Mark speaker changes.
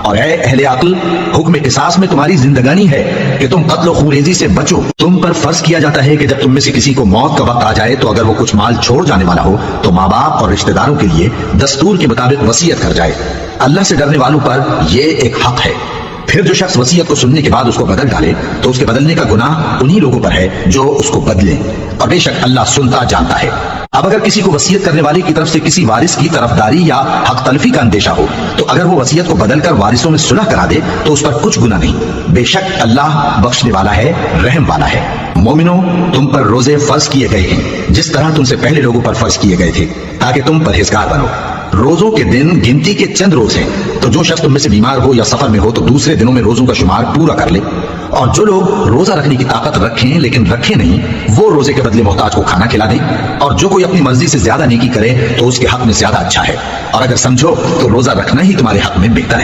Speaker 1: और ऐ अहले अक्ल, हुक्म किसास में तुम्हारी जिंदगानी है कि तुम कत्ल खूरेजी से बचो। तुम पर फर्ज किया जाता है कि जब तुम में से किसी को मौत का वक्त आ जाए तो अगर वो कुछ माल छोड़ जाने वाला हो तो माँ बाप और रिश्तेदारों के लिए दस्तूर के मुताबिक वसीयत कर जाए। अल्लाह से डरने वालों पर यह एक हक है। फिर जो शख्स वसीयत को सुनने के बाद उसको बदल डाले तो उसके बदलने का गुनाह उन्हीं लोगों पर है जो उसको बदले, और बेशक अल्लाह सुनता जानता है। अब अगर किसी को वसीयत करने वाले की तरफ से किसी वारिस की तरफदारी या हक तलफी का अंदेशा हो तो अगर वो वसीयत को बदलकर वारिसों में सुलह करा दे तो उस पर कुछ गुनाह नहीं। बेशक अल्लाह बख्शने वाला है, रहम वाला है। मोमिनो, तुम पर रोजे फर्ज किए गए हैं जिस तरह तुमसे पहले लोगों पर फर्ज किए गए थे, ताकि तुम परहेजगार बनो। रोजों के दिन गिनती के चंद रोज हैं, तो जो शख्स तुम में से बीमार हो या सफर में हो तो दूसरे दिनों में रोजों का शुमार पूरा कर ले। और जो लोग रोजा रखने की ताकत रखें लेकिन रखे नहीं, वो रोजे के बदले मोहताज को खाना खिला दें। और जो कोई अपनी मर्जी से ज्यादा नेकी करे तो उसके हक में ज्यादा अच्छा है। और अगर समझो तो रोजा रखना ही तुम्हारे हक में बेहतर है।